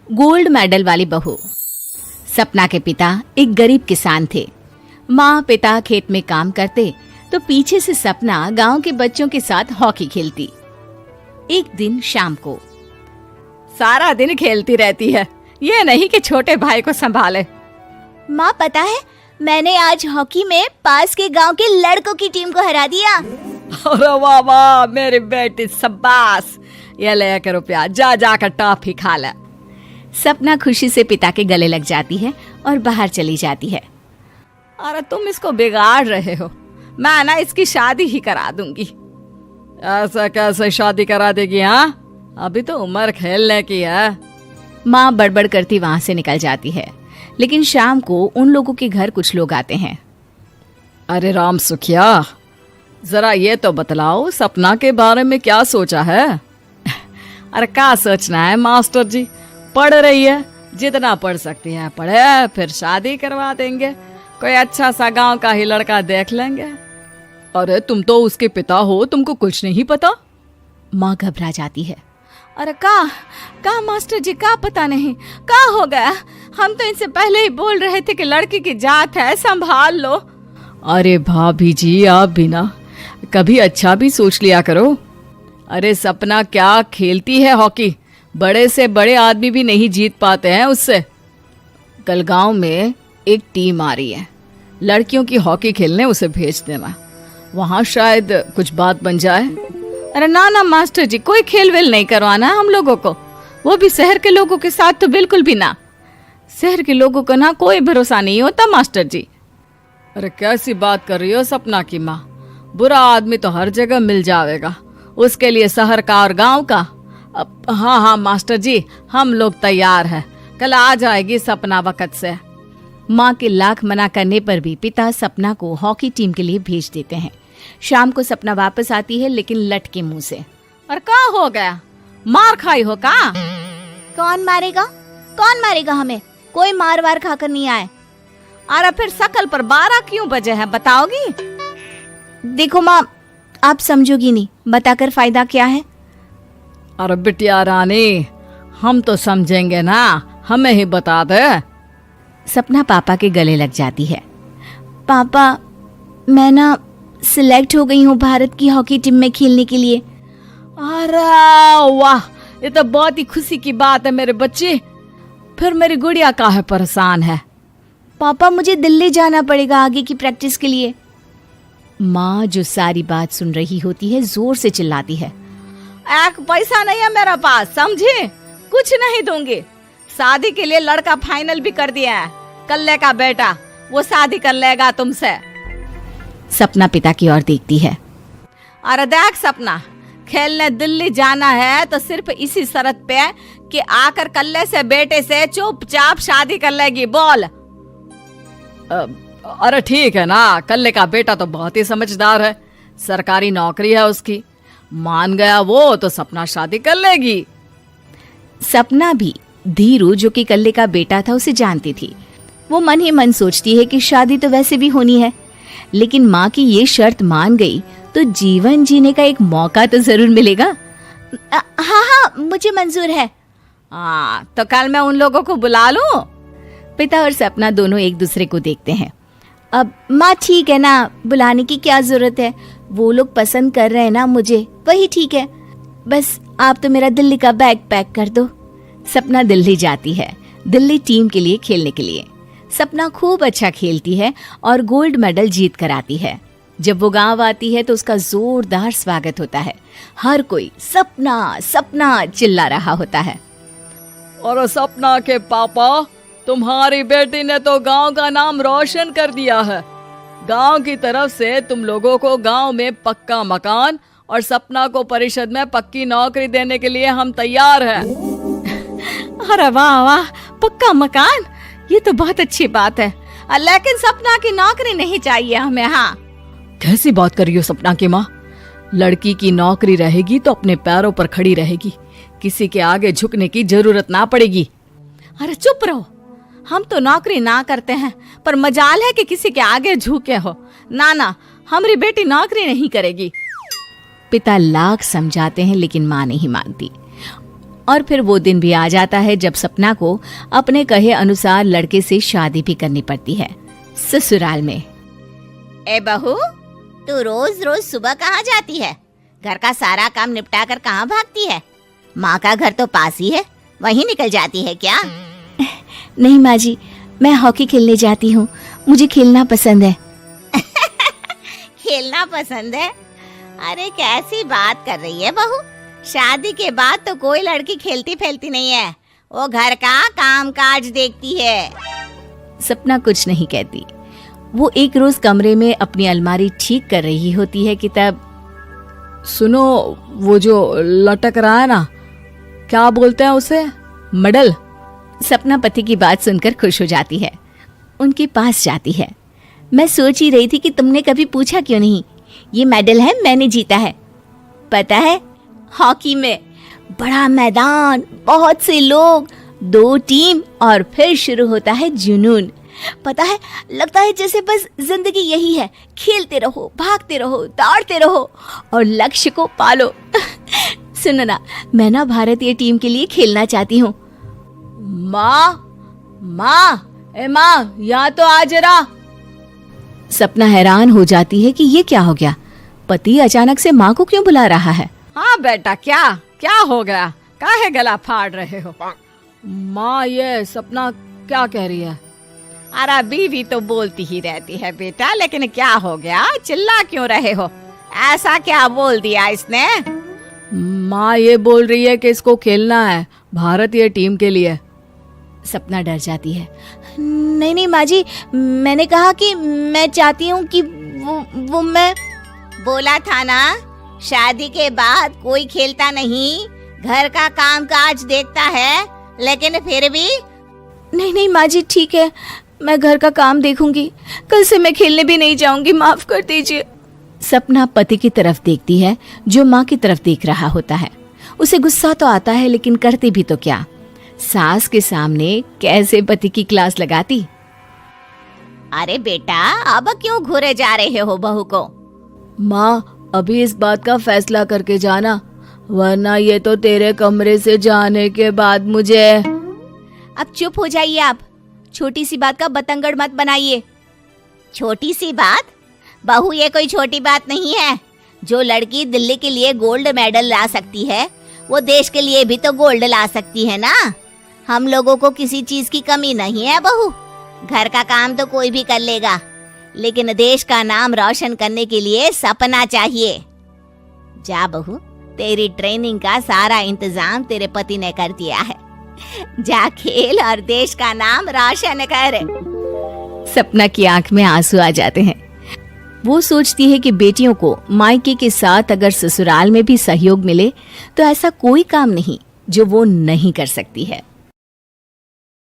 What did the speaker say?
Gold medal वाली बहू। सपना के पिता एक गरीब किसान थे। माँ पिता खेत में काम करते तो पीछे से सपना गांव के बच्चों के साथ हॉकी खेलती। एक दिन शाम को, सारा दिन खेलती रहती है, ये नहीं कि छोटे भाई को संभाले। माँ पता है, मैंने आज हॉकी में पास के गांव के लड़कों की टीम को हरा दिया। अरे वाह वाह मेरी बेटी, शाबाश, ये ले के रुपया, जा जाकर टॉफी खा ले। सपना खुशी से पिता के गले लग जाती है और बाहर चली जाती है। अरे तुम इसको बिगाड़ रहे हो, मैं ना इसकी शादी ही करा दूंगी। ऐसा कैसे शादी करा देगी? हाँ, अभी तो उम्र खेलने की है। माँ बड़बड़ करती वहां से निकल जाती है। लेकिन शाम को उन लोगों के घर कुछ लोग आते हैं। अरे राम सुखिया, जरा ये तो बतलाओ, सपना के बारे में क्या सोचा है? अरे क्या सोचना है मास्टर जी, पढ़ रही है, जितना पढ़ सकती है पढ़े, फिर शादी करवा देंगे, कोई अच्छा सा गांव का ही लड़का देख लेंगे। अरे तुम तो उसके पिता हो, तुमको कुछ नहीं पता? माँ घबरा जाती है। अरे का मास्टर जी, का पता नहीं, का हो गया? हम तो इनसे पहले ही बोल रहे थे कि लड़की की जात है, संभाल लो। अरे भाभी जी, आप भी ना कभी अच्छा भी सोच लिया करो। अरे सपना क्या खेलती है हॉकी, बड़े से बड़े आदमी भी नहीं जीत पाते हैं उससे। कल गांव में एक टीम आ रही है, लड़कियों की हॉकी खेलने उसे भेज देना, वहां शायद कुछ बात बन जाए। अरे ना ना मास्टर जी, कोई खेल वेल नहीं करवाना हम लोगों को, वो भी शहर के लोगों के साथ तो बिल्कुल भी ना। शहर के लोगों को ना कोई भरोसा नहीं होता मास्टर जी। अरे कैसी बात कर रही हो सपना की माँ, बुरा आदमी तो हर जगह मिल जाएगा, उसके लिए शहर का और गांव का। हाँ हाँ मास्टर जी, हम लोग तैयार हैं, कल आ जाएगी सपना वक्त से। माँ के लाख मना करने पर भी पिता सपना को हॉकी टीम के लिए भेज देते हैं। शाम को सपना वापस आती है, लेकिन लट के मुंह से। और क्या हो गया, मार खाई हो का? कौन मारेगा हमें? कोई मार वार खाकर नहीं आए। अरे फिर शकल पर 12 क्यों बजे हैं, बताओगी? देखो माँ, आप समझोगी नहीं, बताकर फायदा क्या है? अरे बिटिया रानी, हम तो समझेंगे ना, हमें ही बता दे। सपना पापा के गले लग जाती है। पापा, मैं ना सिलेक्ट हो गई हूँ भारत की हॉकी टीम में खेलने के लिए। अरे वाह, ये तो बहुत ही खुशी की बात है मेरे बच्चे। फिर मेरी गुड़िया काहे परेशान है? पापा, मुझे दिल्ली जाना पड़ेगा आगे की प्रैक्टिस के लिए। माँ जो सारी बात सुन रही होती है, जोर से चिल्लाती है। एक पैसा नहीं है मेरे पास, समझे? कुछ नहीं दूंगी। शादी के लिए लड़का फाइनल भी कर दिया है, कल्ले का बेटा, वो शादी कर लेगा तुमसे। सपना पिता की ओर देखती है। अरे देख सपना, खेलने दिल्ली जाना है तो सिर्फ इसी शर्त पे कि आकर कल्ले से बेटे से चुपचाप शादी कर लेगी, बोल। अरे ठीक है ना, कल्ले का बेटा तो बहुत ही समझदार है, सरकारी नौकरी है उसकी, मान गया वो तो सपना शादी कर लेगी। सपना भी धीरू, जो कि कल्ले का बेटा था, उसे जानती थी। वो मन ही मन सोचती है कि शादी तो वैसे भी होनी है, लेकिन माँ की ये शर्त मान गई तो जीवन जीने का एक मौका तो जरूर मिलेगा। हाँ, मुझे मंजूर है। हाँ, तो कल मैं उन लोगों को बुला लूं? पिता और सपना दोनों एक दूसरे को देखते हैं। अब माँ ठीक है ना, बुलाने की क्या जरूरत है, वो लोग पसंद कर रहे हैं ना मुझे, वही ठीक है। बस आप तो मेरा दिल्ली का बैग पैक कर दो। सपना दिल्ली जाती है, दिल्ली टीम के लिए खेलने के लिए। सपना खूब अच्छा खेलती है और गोल्ड मेडल जीत कर आती है। जब वो गांव आती है तो उसका जोरदार स्वागत होता है। हर कोई सपना सपना चिल्ला रहा होता है। और सपना के पापा, तुम्हारी बेटी ने तो गांव का नाम रोशन कर दिया है। गांव की तरफ से तुम लोगों को गांव में पक्का मकान और सपना को परिषद में पक्की नौकरी देने के लिए हम तैयार हैं। अरे वाह वाह, पक्का मकान, ये तो बहुत अच्छी बात है, लेकिन सपना की नौकरी नहीं चाहिए हमें। हाँ, कैसी बात कर रही हो सपना की माँ? लड़की की नौकरी रहेगी तो अपने पैरों पर खड़ी रहेगी, किसी के आगे झुकने की जरूरत ना पड़ेगी। अरे चुप रहो, हम तो नौकरी ना करते हैं, पर मजाल है कि किसी के आगे झुके हो। ना ना, हमारी बेटी नौकरी नहीं करेगी। पिता लाख समझाते हैं लेकिन माँ नहीं मानती। और फिर वो दिन भी आ जाता है जब सपना को अपने कहे अनुसार लड़के से शादी भी करनी पड़ती है। ससुराल में। ए बहू, तू रोज रोज सुबह कहाँ जाती है? घर का सारा काम निपटा कर कहाँ भागती है? माँ का घर तो पास ही है, वहीं निकल जाती है क्या? नहीं माँ जी, मैं हॉकी खेलने जाती हूँ, मुझे खेलना पसंद है। खेलना पसंद है? अरे कैसी बात कर रही है बहू, शादी के बाद तो कोई लड़की खेलती फैलती नहीं है, वो घर का काम काज देखती है। सपना कुछ नहीं कहती। वो एक रोज कमरे में अपनी अलमारी ठीक कर रही होती है कि तब सुनो, वो जो लटक रहा है ना, क्या बोलते हैं उसे? मेडल। सपना पति की बात सुनकर खुश हो जाती है, उनके पास जाती है। मैं सोच ही रही थी कि तुमने कभी पूछा क्यों नहीं। ये मेडल है, मैंने जीता है, पता है, हॉकी में। बड़ा मैदान, बहुत से लोग, 2 टीम और फिर शुरू होता है जुनून। पता है, लगता है जैसे बस जिंदगी यही है, खेलते रहो, भागते रहो, दौड़ते रहो और लक्ष्य को पालो। सुनो ना, मैं ना भारतीय टीम के लिए खेलना चाहती हूँ। माँ, यहाँ तो आ जरा। सपना हैरान हो जाती है कि ये क्या हो गया, पति अचानक से माँ को क्यों बुला रहा है। हाँ बेटा, क्या हो गया? काहे गला फाड़ रहे हो? माँ, ये सपना क्या कह रही है? अरे बीवी तो बोलती ही रहती है बेटा, लेकिन क्या हो गया, चिल्ला क्यों रहे हो? ऐसा क्या बोल दिया इसने? माँ ये बोल रही है कि इसको खेलना है भारतीय टीम के लिए। सपना डर जाती है। नहीं माँ जी, मैंने कहा कि मैं चाहती हूँ कि वो मैं बोला था ना, शादी के बाद कोई खेलता नहीं, घर का काम काज देखता है, लेकिन फिर भी। नहीं माँ जी, ठीक है, मैं घर का काम देखूंगी, कल से मैं खेलने भी नहीं जाऊंगी, माफ कर दीजिए। सपना पति की तरफ देखती है जो माँ की तरफ देख रहा होता है। उसे गुस्सा तो आता है, लेकिन करती भी तो क्या, सास के सामने कैसे पति की क्लास लगाती। अरे बेटा, अब क्यों घूरे जा रहे हो बहू को? माँ, अभी इस बात का फैसला करके जाना, वरना ये तो तेरे कमरे से जाने के बाद मुझे। अब चुप हो जाइए आप, छोटी सी बात का बतंगड़ मत बनाइए। छोटी सी बात? बहू, ये कोई छोटी बात नहीं है। जो लड़की दिल्ली के लिए गोल्ड मेडल ला सकती है, वो देश के लिए भी तो गोल्ड ला सकती है ना। हम लोगों को किसी चीज की कमी नहीं है बहू, घर का काम तो कोई भी कर लेगा, लेकिन देश का नाम रोशन करने के लिए सपना चाहिए। जा बहू, तेरी ट्रेनिंग का सारा इंतजाम तेरे पति ने कर दिया है, जा खेल और देश का नाम रोशन कर। सपना की आंख में आंसू आ जाते हैं। वो सोचती है कि बेटियों को मायके के साथ अगर ससुराल में भी सहयोग मिले तो ऐसा कोई काम नहीं जो वो नहीं कर सकती है।